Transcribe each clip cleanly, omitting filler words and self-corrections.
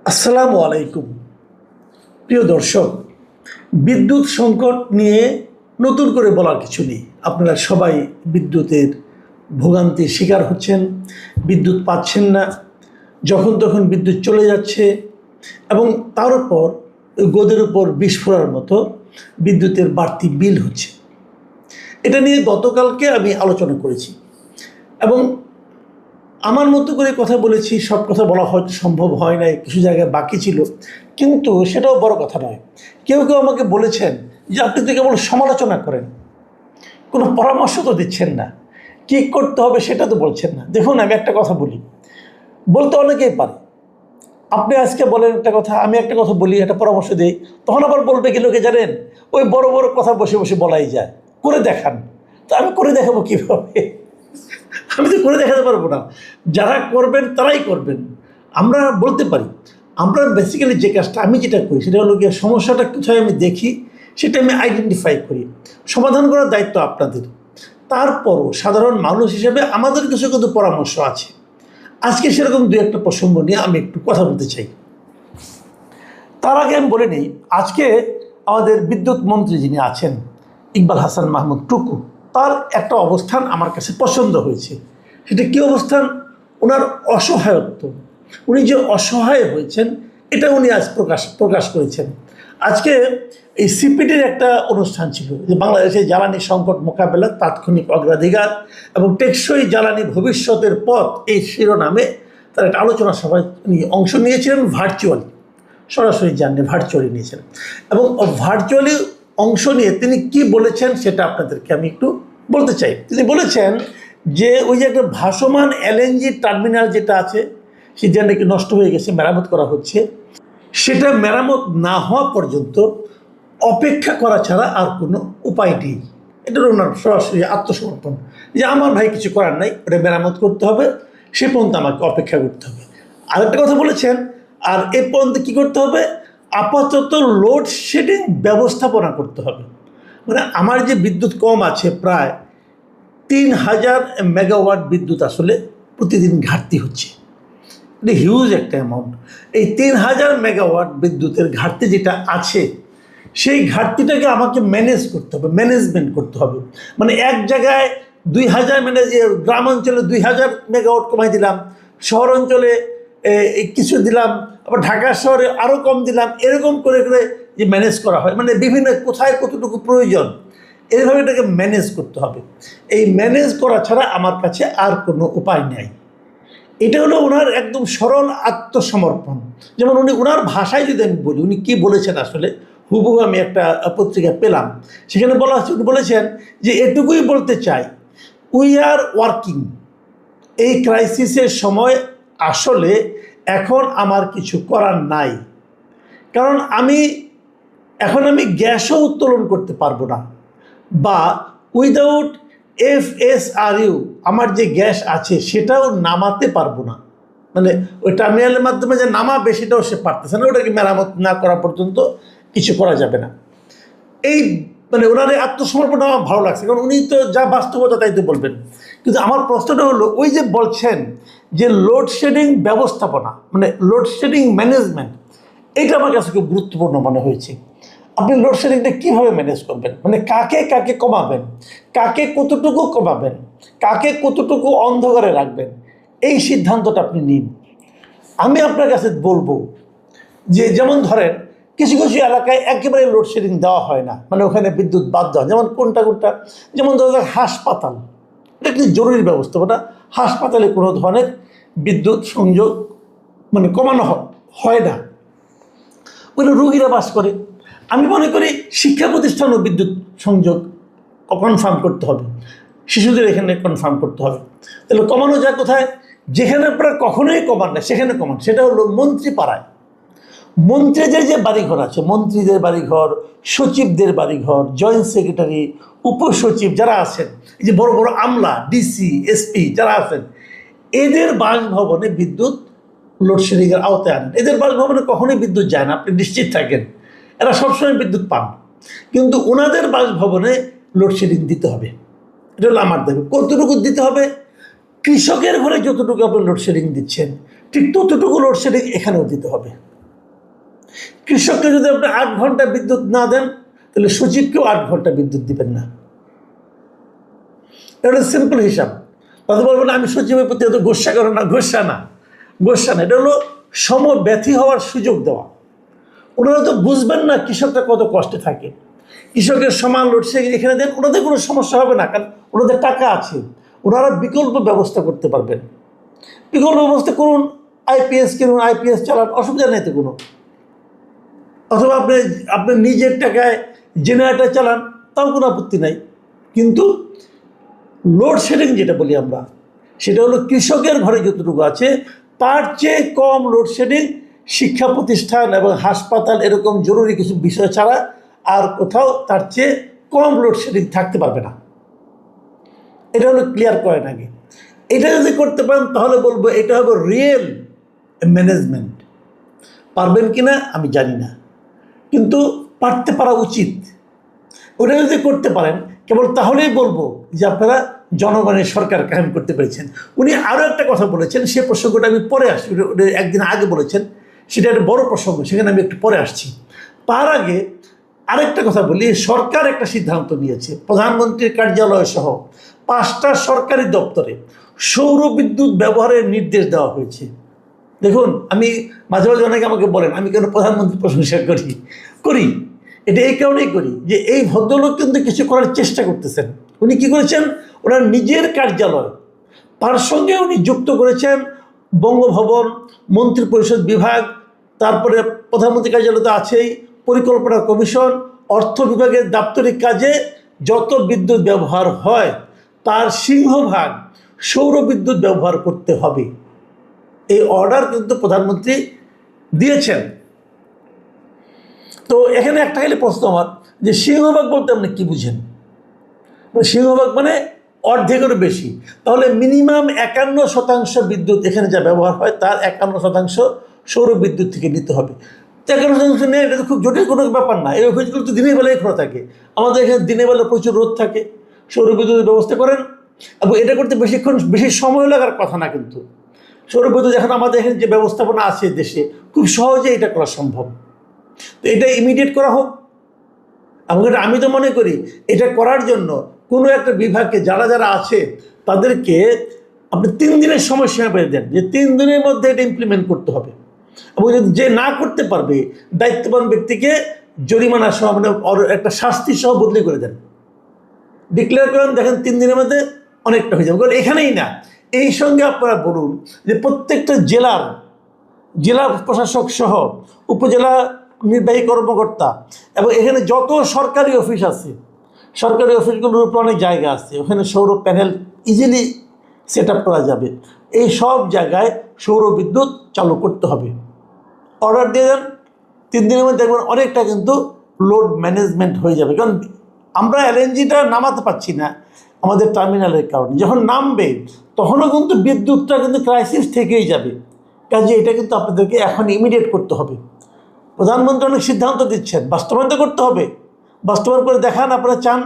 আসসালামু আলাইকুম প্রিয় দর্শক, বিদ্যুৎ সংকট নিয়ে নতুন করে বলার কিছু নেই। আপনারা সবাই বিদ্যুতের ভোগান্তির শিকার হচ্ছেন, বিদ্যুৎ পাচ্ছেন না, যখন তখন বিদ্যুৎ চলে যাচ্ছে এবং তার উপর গোদের উপর বিষ ফোঁড়ার মতো বিদ্যুতের বাড়তি বিল হচ্ছে। এটা নিয়ে গতকালকে আমি আলোচনা করেছি এবং আমার মতো করে কথা বলেছি। সব কথা বলা হয়তো সম্ভব হয় নাই, কিছু জায়গায় বাকি ছিল, কিন্তু সেটাও বড় কথা নয়। কেউ কেউ আমাকে বলেছেন যে আপনি তো কেবল সমালোচনা করেন, কোনো পরামর্শ তো দিচ্ছেন না, কী করতে হবে সেটা তো বলছেন না। দেখুন, আমি একটা কথা বলি, বলতে অনেকেই পারে। আপনি আজকে বলেন একটা কথা, আমি একটা কথা বলি, একটা পরামর্শ দিই, তখন আবার বলবে কি লোকে জানেন, ওই বড় বড় কথা বসে বসে বলাই যায়, করে দেখান। তো আমি করে দেখাবো কীভাবে? আমি তো করে দেখাতে পারবো না। যারা করবেন তারাই করবেন। আমরা বলতে পারি, আমরা বেসিক্যালি যে কাজটা আমি যেটা করি সেটা হলো গিয়ে সমস্যাটা কোথায় আমি দেখি সেটা আমি আইডেন্টিফাই করি, সমাধান করার দায়িত্ব আপনাদের। তারপরও সাধারণ মানুষ হিসেবে আমাদের কিছু কিন্তু পরামর্শ আছে। আজকে সেরকম দু একটা প্রসঙ্গ নিয়ে আমি একটু কথা বলতে চাই। তার আগে আমি বলে নিই, আজকে আমাদের বিদ্যুৎ মন্ত্রী যিনি আছেন ইকবাল হাসান মাহমুদ টুকু, তার একটা অবস্থান আমার কাছে পছন্দ হয়েছে। সেটা কী অবস্থান? ওনার অসহায়ত্ব, উনি যে অসহায় হয়েছেন এটা উনি আজ প্রকাশ করেছেন। আজকে এই সিপিডির একটা অনুষ্ঠান ছিল, যে বাংলাদেশের জ্বালানি সংকট মোকাবেলা, তাৎক্ষণিক অগ্রাধিকার এবং টেকসই জ্বালানি ভবিষ্যতের পথ, এই শিরোনামে তার একটা আলোচনা সভায় উনি অংশ নিয়েছিলেন ভার্চুয়ালি, সরাসরি যাননি, ভার্চুয়ালি নিয়েছেন। এবং ভার্চুয়ালি অংশ নিয়ে তিনি কি বলেছেন সেটা আপনাদেরকে আমি একটু বলতে চাই। তিনি বলেছেন যে ওই যে একটা ভাসমান এলএনজি টার্মিনাল যেটা আছে সেটা নাকি নষ্ট হয়ে গেছে, মেরামত করা হচ্ছে, সেটা মেরামত না হওয়া পর্যন্ত অপেক্ষা করা ছাড়া আর কোনো উপায় নেই। এটা ওনার সরাসরি আত্মসমর্পণ, যে আমার ভাই কিছু করার নাই, ওটা মেরামত করতে হবে, সে পর্যন্ত আমাকে অপেক্ষা করতে হবে। আরেকটা কথা বলেছেন, আর এ পর্যন্ত কী করতে হবে? আপাতত লোডশেডিং ব্যবস্থাপনা করতে হবে। মানে আমার যে বিদ্যুৎ কম আছে, প্রায় 3000 মেগাওয়াট বিদ্যুৎ আসলে প্রতিদিন ঘাটতি হচ্ছে। এটা হিউজ একটা অ্যামাউন্ট। এই 3000 মেগাওয়াট বিদ্যুতের ঘাটতি যেটা আছে, সেই ঘাটতিটাকে আমাকে ম্যানেজ করতে হবে, ম্যানেজমেন্ট করতে হবে। মানে এক জায়গায় 2000 গ্রাম অঞ্চলে 2000 মেগাওয়াট কমাই দিলাম, শহর অঞ্চলে কিছু দিলাম, আবার ঢাকা শহরে আরও কম দিলাম, এরকম করে করে যে ম্যানেজ করা হয়, মানে বিভিন্ন কোথায় কতটুকু প্রয়োজন, এইভাবে এটাকে ম্যানেজ করতে হবে। এই ম্যানেজ করা ছাড়া আমার কাছে আর কোনো উপায় নেই। এটা হলো ওনার একদম সরল আত্মসমর্পণ। যেমন উনি ওনার ভাষায় যদি আমি বলি, উনি কী বলেছেন আসলে হুবহু আমি একটা পত্রিকা পেলাম, সেখানে বলা হচ্ছে, উনি বলেছেন যে এটুকুই বলতে চাই, উই আর ওয়ার্কিং। এই ক্রাইসিসের সময় আসলে এখন আমার কিছু করার নাই, কারণ এখন আমি গ্যাসও উত্তোলন করতে পারবো না, বা উইদাউট FSRU আমার যে গ্যাস আছে সেটাও নামাতে পারবো না। মানে ওই টার্মিনালের মাধ্যমে যে নামাবে সেটাও সে পারতেছে না, ওটাকে মেরামত না করা পর্যন্ত কিছু করা যাবে না। এই মানে ওনার এই আত্মসমর্পণটা আমার ভালো লাগছে, কারণ উনি তো যা বাস্তবতা তাই তো বলবেন। কিন্তু আমার প্রশ্নটা হলো, ওই যে বলছেন যে লোডশেডিং ব্যবস্থাপনা, মানে লোডশেডিং ম্যানেজমেন্ট, এটা আমার কাছে খুব গুরুত্বপূর্ণ মনে হয়েছে। আপনি লোডশেডিংটা কীভাবে ম্যানেজ করবেন, মানে কাকে কাকে কমাবেন, কাকে কতটুকু কমাবেন, কাকে কতটুকু অন্ধকারে রাখবেন, এই সিদ্ধান্তটা আপনি নিন। আমি আপনার কাছে বলবো যে, যেমন ধরেন কিছু কিছু এলাকায় একেবারে লোডশেডিং দেওয়া হয় না, মানে ওখানে বিদ্যুৎ বাদ দেওয়া, যেমন কোনটা, যেমন ধরো হাসপাতাল, এটা একটি জরুরি ব্যবস্থাপনা। হাসপাতালে কোনো ধরনের বিদ্যুৎ সংযোগ মানে কমানো হয় না, ওখানে রোগীরা বাস করে। আমি মনে করি শিক্ষা প্রতিষ্ঠানও বিদ্যুৎ সংযোগ কনফার্ম করতে হবে, শিশুদের এখানে কনফার্ম করতে হবে। তাহলে কমানো যায় কোথায়? যেখানে আপনারা কখনোই কমান না সেখানে কমান, সেটা হলো মন্ত্রী পাড়ায়। মন্ত্রীদের যে বাড়িঘর আছে, মন্ত্রীদের বাড়িঘর, সচিবদের বাড়িঘর, জয়েন্ট সেক্রেটারি, উপসচিব যারা আছেন, এই যে বড় বড় আমলা, ডিসি, এসপি যারা আছেন, এদের বাসভবনে বিদ্যুৎ লোডশেডিংয়ের আওতায় আনেন। এদের বাসভবনে কখনোই বিদ্যুৎ যায় না, আপনি নিশ্চিত থাকেন, এরা সবসময় বিদ্যুৎ পান। কিন্তু ওনাদের বাসভবনে লোডশেডিং দিতে হবে, এটা হলো আমার দাবি। কতটুকু দিতে হবে? কৃষকের ঘরে যতটুকু আপনি লোডশেডিং দিচ্ছেন, ঠিক ততটুকু লোডশেডিং এখানেও দিতে হবে। কৃষককে যদি আপনি 8 ঘন্টা বিদ্যুৎ না দেন, তাহলে সচিবকেও 8 ঘন্টা বিদ্যুৎ দিবেন না। এটা সিম্পল হিসাব। তাদের বলবেন আমি সচিবের প্রতি এত গোস্বা করো না, গোস্বা না। এটা হলো সমব্যথী হওয়ার সুযোগ দেওয়া। ওনারা তো বুঝবেন না কৃষকরা কত কষ্টে থাকে। কৃষকের সমান লোডশেডিং এখানে দেন, ওনাদের কোনো সমস্যা হবে না, কারণ ওনাদের টাকা আছে। ওনারা বিকল্প ব্যবস্থা করতে পারবেন। বিকল্প ব্যবস্থা করুন, আইপিএস কিনুন, আইপিএস চালান, অসুবিধা নেই তো কোনো। অথবা আপনি নিজের টাকায় জেনারেটর চালান, তাও কোনো আপত্তি নাই। কিন্তু লোডশেডিং যেটা বলি আমরা, সেটা হলো কৃষকের ঘরে যতটুকু আছে তার চেয়ে কম লোডশেডিং শিক্ষা প্রতিষ্ঠান এবং হাসপাতাল এরকম জরুরি কিছু বিষয় ছাড়া আর কোথাও তার চেয়ে কম লোডশেডিং থাকতে পারবে না। এটা হলো ক্লিয়ার করেন আগে। এটা যদি করতে পারেন তাহলে বলবো এটা হবে রিয়েল ম্যানেজমেন্ট। পারবেন কি না আমি জানি না, কিন্তু পারতে পারা উচিত। ওটা যদি করতে পারেন কেবল তাহলেই বলবো যে আপনারা জনগণের সরকার কায়েম করতে পেরেছেন। উনি আরও একটা কথা বলেছেন, সে প্রসঙ্গটা আমি পরে আসছি। একদিন আগে বলেছেন, সেটা একটা বড় প্রসঙ্গ, সেখানে আমি একটু পরে আসছি। তার আগে আরেকটা কথা বলি। সরকার একটা সিদ্ধান্ত নিয়েছে, প্রধানমন্ত্রীর কার্যালয় সহ 5টা সরকারি দপ্তরে সৌর বিদ্যুৎ ব্যবহারের নির্দেশ দেওয়া হয়েছে। দেখুন, আমি মাঝে মাঝে অনেকে আমাকে বলেন আমি কেন প্রধানমন্ত্রী প্রশংসা করি। এটা এই কারণেই করি যে এই ভদ্রলোক কিন্তু কিছু করার চেষ্টা করতেছেন। উনি কি করেছেন, ওনার নিজের কার্যালয়, তার সঙ্গে উনি যুক্ত করেছেন বঙ্গভবন, মন্ত্রিপরিষদ বিভাগ, তারপরে প্রধানমন্ত্রী কার্যালয় তো আছেই, পরিকল্পনা কমিশন, অর্থ বিভাগের দাপ্তরিক কাজে যত বিদ্যুৎ ব্যবহার হয় তার সিংহভাগ সৌর বিদ্যুৎ ব্যবহার করতে হবে। এই অর্ডার কিন্তু প্রধানমন্ত্রী দিয়েছেন। তো এখানে একটা খালি প্রশ্ন আমার, যে সিংহভাগ বলতে আপনি কী বুঝেন? সিংহভাগ মানে অর্ধেকেরও বেশি। তাহলে মিনিমাম 51% বিদ্যুৎ এখানে যা ব্যবহার হয় তার 51% সৌর বিদ্যুৎ থেকে নিতে হবে। 51% নেই, এটা তো খুব জটিল কোনো ব্যাপার না। এই অফিসগুলো তো দিনের বেলায় খোলা থাকে। আমাদের এখানে দিনের বেলা প্রচুর রোদ থাকে, সৌর বিদ্যুতের ব্যবস্থা করেন। এবং এটা করতে বেশি সময় লাগার কথা না। কিন্তু সৌর বিদ্যুৎ এখন আমাদের এখানে যে ব্যবস্থাপনা আছে দেশে, খুব সহজে এটা করা সম্ভব। তো এটা ইমিডিয়েট করা হোক। এবং এটা আমি তো মনে করি এটা করার জন্য কোনো একটা বিভাগকে যারা আছে তাদেরকে আপনি 3 দিনের সময়সীমা পেয়ে দেন, যে 3 দিনের মধ্যে এটা ইমপ্লিমেন্ট করতে হবে। এবং যে না করতে পারবে দায়িত্ববান ব্যক্তিকে জরিমানা সহ মানে একটা শাস্তি সহ বদলি করে দেন, ডিক্লেয়ার করেন। দেখেন 3 দিনের মধ্যে অনেকটা হয়ে যাবে। কারণ এখানেই না, এই সঙ্গে আপনারা বলুন যে প্রত্যেকটা জেলা প্রশাসক সহ উপজেলা নির্বাহী কর্মকর্তা এবং এখানে যত সরকারি অফিস আছে, সরকারি অফিসগুলোর উপর অনেক জায়গা আছে, ওখানে সৌর প্যানেল ইজিলি সেট আপ করা যাবে। এই সব জায়গায় সৌর বিদ্যুৎ চালু করতে হবে। অর্ডার দিয়ে দেন, 3 দিনের মধ্যে দেখবেন অনেকটা কিন্তু লোড ম্যানেজমেন্ট হয়ে যাবে। কারণ আমরা এলএনজিটা নামাতে পারছি না আমাদের টার্মিনালের কারণে। যখন নামবে তখনও কিন্তু বিদ্যুৎটা কিন্তু ক্রাইসিস থেকেই যাবে। কাজে এটা কিন্তু আপনাদেরকে এখন ইমিডিয়েট করতে হবে। প্রধানমন্ত্রী অনেক সিদ্ধান্ত দিচ্ছেন, বাস্তবায়ন তো করতে হবে। বাস্তবায়ন করে দেখান আপনারা চান।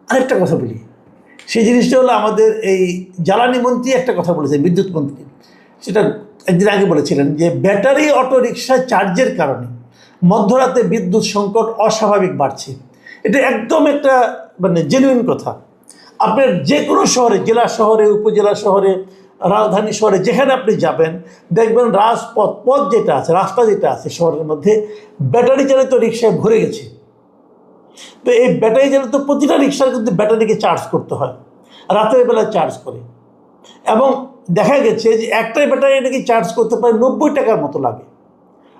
আরেকটা কথা বলি, সেই জিনিসটা হলো আমাদের এই জ্বালানি মন্ত্রী একটা কথা বলেছেন, বিদ্যুৎ মন্ত্রী, সেটা একদিন আগে বলেছিলেন যে ব্যাটারি অটো রিক্সা চার্জের কারণে মধ্যরাতে বিদ্যুৎ সংকট অস্বাভাবিক বাড়ছে। এটা একদম একটা মানে জেনুইন কথা। আপনার যে কোনো শহরে, জেলা শহরে, উপজেলা শহরে, রাজধানী শহরে যেখানে আপনি যাবেন দেখবেন পথ যেটা আছে, রাস্তা যেটা আছে শহরের মধ্যে ব্যাটারি চালিত রিক্সায় ভরে গেছে। তো এই ব্যাটারি চালিত প্রতিটা রিক্সার কিন্তু ব্যাটারিকে চার্জ করতে হয়, রাতের বেলা চার্জ করে। এবং দেখা গেছে যে একটাই ব্যাটারি এটাকে চার্জ করতে পারে 90 টাকার মতো লাগে।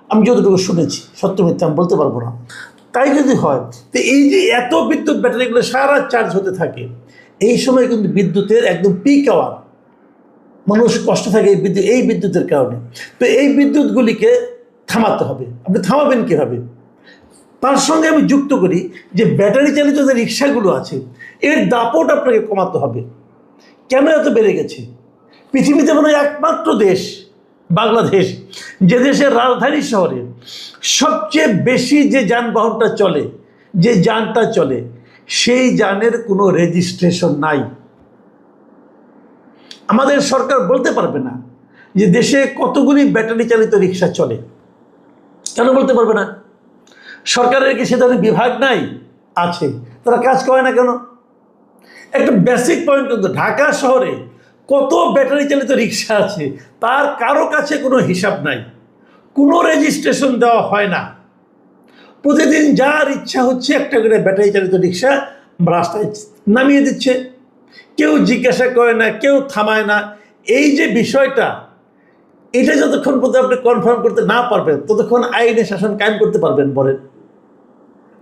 আমি যতটুকু শুনেছি, সত্য মিথ্যা আমি বলতে পারবো না। তাই যদি হয়, তো এই যে এত বিদ্যুৎ ব্যাটারিগুলো সারা চার্জ হতে থাকে, এই সময় কিন্তু বিদ্যুতের একদম পিক আওয়ার, মানুষ কষ্ট থাকে এই বিদ্যুতের কারণে। তো এই বিদ্যুৎগুলিকে থামাতে হবে। আপনি থামাবেন কীভাবে? তার সঙ্গে আমি যুক্ত করি যে ব্যাটারি চালিত যে রিক্সাগুলো আছে এর দাপট আপনাকে কমাতে হবে। কেন এত বেড়ে গেছে? পৃথিবীতে মনে হয় একমাত্র দেশ বাংলাদেশ, যে দেশের রাজধানী শহরে সবচেয়ে বেশি যে যানবাহনটা চলে, যে যানটা চলে, সেই যানের কোনো রেজিস্ট্রেশন নাই। আমাদের সরকার বলতে পারবে না যে দেশে কতগুলি ব্যাটারি চালিত রিক্সা চলে। কেন বলতে পারবে না? সরকারের কি সে ধরনের বিভাগ নাই? আছে। তারা কাজ করে না কেন? একটা বেসিক পয়েন্ট, কিন্তু ঢাকা শহরে কত ব্যাটারি চালিত রিক্সা আছে তার কারো কাছে কোনো হিসাব নাই, কোনো রেজিস্ট্রেশন দেওয়া হয় না। প্রতিদিন যার ইচ্ছা হচ্ছে একটা করে ব্যাটারি চালিত রিক্সা রাস্তায় নামিয়ে দিচ্ছে, কেউ জিজ্ঞাসা করে না, কেউ থামায় না। এই যে বিষয়টা, এটা যতক্ষণ পর্যন্ত আপনি কনফার্ম করতে না পারবেন ততক্ষণ আইনে শাসন কায়েম করতে পারবেন বলেন?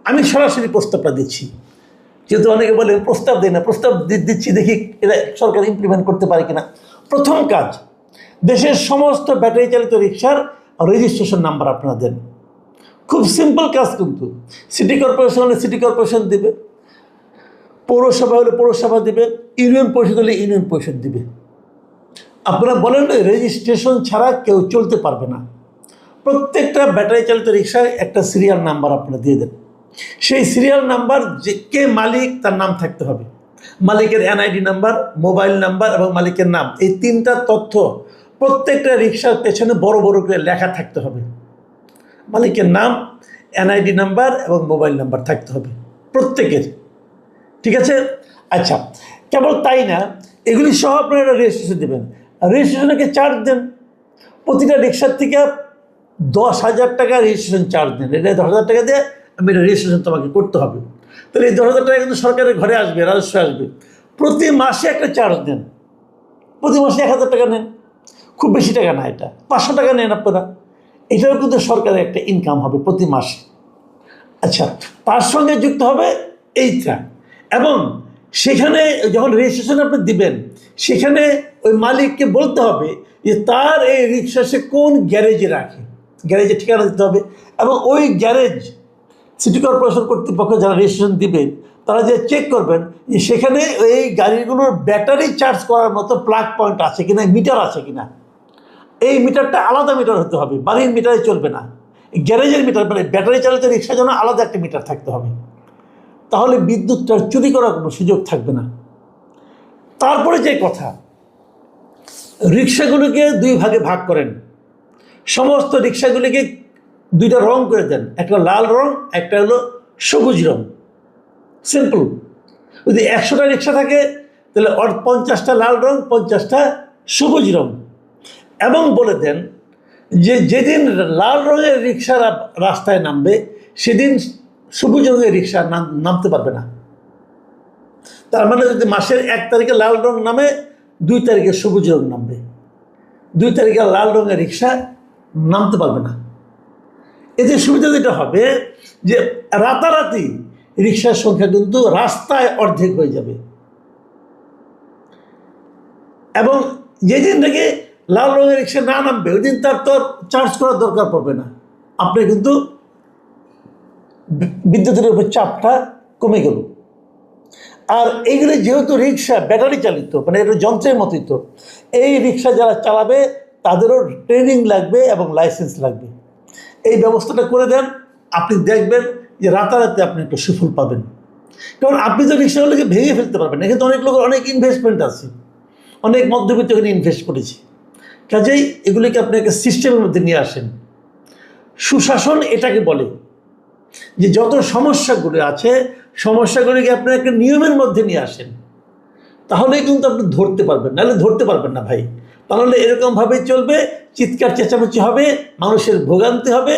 আমি সরাসরি প্রস্তাবটা দিচ্ছি, যেহেতু অনেকে বলে প্রস্তাব দেয় না, প্রস্তাব দিচ্ছি, দেখি এটা সরকার ইমপ্লিমেন্ট করতে পারে কিনা। প্রথম কাজ, দেশের সমস্ত ব্যাটারি চালিত রিক্সার রেজিস্ট্রেশন নাম্বার আপনারা দেন। খুব সিম্পল কাজ, কিন্তু সিটি কর্পোরেশন হলে সিটি কর্পোরেশন দিবে, পৌরসভা হলে পৌরসভা দিবে, ইউনিয়ন পরিষদ হলে ইউনিয়ন পরিষদ দিবে। আপনারা বলেন রেজিস্ট্রেশন ছাড়া কেউ চলতে পারবে না। প্রত্যেকটা ব্যাটারি চালিত রিক্সায় একটা সিরিয়াল নাম্বার আপনারা দিয়ে দেন। সেই সিরিয়াল নাম্বার যে কে মালিক তার নাম থাকতে হবে, মালিকের এনআইডি নাম্বার, মোবাইল নাম্বার এবং মালিকের নাম, এই তিনটা তথ্য প্রত্যেকটা রিক্সার পেছনে বড় বড় করে লেখা থাকতে হবে। মালিকের নাম, এনআইডি নাম্বার এবং মোবাইল নাম্বার থাকতে হবে প্রত্যেকের। ঠিক আছে? আচ্ছা, কেবল তাই না, এগুলি সহ আপনারা রেজিস্ট্রেশন দেবেন। রেজিস্ট্রেশনকে চার্জ দেন, প্রতিটা রিক্সার থেকে 10,000 টাকা রেজিস্ট্রেশন চার্জ দেন। এটা 10,000 টাকা দিয়ে আমি এটা রেজিস্ট্রেশন তোমাকে করতে হবে। তাহলে এই 10,000 টাকা কিন্তু সরকারের ঘরে আসবে, রাজস্ব আসবে। প্রতি মাসে একটা চার্জ দেন, প্রতি মাসে 1,000 টাকা নেন, খুব বেশি টাকা না, এটা 500 টাকা নেন আপনারা। এটাও কিন্তু সরকারের একটা ইনকাম হবে প্রতি মাসে। আচ্ছা, তার সঙ্গে যুক্ত হবে এইটা, এবং সেখানে যখন রেজিস্ট্রেশন আপনি দিবেন সেখানে ওই মালিককে বলতে হবে যে তার এই রিক্সা সে কোন গ্যারেজে রাখে, গ্যারেজের ঠিকানা দিতে হবে। এবং ওই গ্যারেজ সিটি কর্পোরেশন কর্তৃপক্ষ যারা রেজিস্ট্রেশন দিবেন তারা যে চেক করবেন যে সেখানে এই গাড়িগুলোর ব্যাটারি চার্জ করার মতো প্লাগ পয়েন্ট আছে কিনা, মিটার আছে কিনা। এই মিটারটা আলাদা মিটার হতে হবে, বাড়ির মিটারে চলবে না। গ্যারেজের মিটার, মানে ব্যাটারি চালিত রিক্সার জন্য আলাদা একটা মিটার থাকতে হবে। তাহলে বিদ্যুৎটা চুরি করার কোনো সুযোগ থাকবে না। তারপরে যে কথা, রিক্সাগুলোকে 2 ভাগে ভাগ করেন, সমস্ত রিক্সাগুলিকে 2টা রং করে দেন, একটা লাল রং, একটা হলো সবুজ রং। সিম্পল। যদি 100টা রিক্সা থাকে তাহলে 50টা লাল রং, 50টা সবুজ রং। এবং বলে দেন যে যেদিন লাল রঙের রিক্সা রাস্তায় নামবে সেদিন সবুজ রঙের রিক্সা নামতে পারবে না। তার মানে যদি মাসের 1 তারিখে লাল রং নামে, 2 তারিখে সবুজ রং নামবে, 2 তারিখে লাল রঙের রিক্সা নামতে পারবে না। এতে সুবিধা যেটা হবে যে রাতারাতি রিক্সার সংখ্যা কিন্তু রাস্তায় অর্ধেক হয়ে যাবে, এবং যেদিন থেকে লাল রঙের রিক্সা না নামবে ওই দিন তার তো চার্জ করার দরকার পড়বে না। আপনি কিন্তু বিদ্যুতের উপর চাপটা কমে গেল। আর এইগুলি যেহেতু রিক্সা ব্যাটারি চালিত, মানে এটা যন্ত্রের মতোই, তো এই রিক্সা যারা চালাবে তাদেরও ট্রেনিং লাগবে এবং লাইসেন্স লাগবে। এই ব্যবস্থাটা করে দেন, আপনি দেখবেন যে রাতারাতি আপনি একটা সুফল পাবেন। কারণ আপনি তো রিক্সাগুলোকে ভেঙে ফেলতে পারবেন, এখানে তো অনেক লোকের অনেক ইনভেস্টমেন্ট আছে, অনেক মধ্যবিত্ত এখানে ইনভেস্ট করেছে। কাজেই এগুলিকে আপনি একটা সিস্টেমের মধ্যে নিয়ে আসেন। সুশাসন এটাকে বলে যে যত সমস্যাগুলো আছে সমস্যাগুলিকে আপনি একটা নিয়মের মধ্যে নিয়ে আসেন, তাহলেই কিন্তু আপনি ধরতে পারবেন, নাহলে ধরতে পারবেন না ভাই। তাহলে এরকমভাবেই চলবে, চিৎকার চেঁচামেচি হবে, মানুষের ভোগান্তি হবে,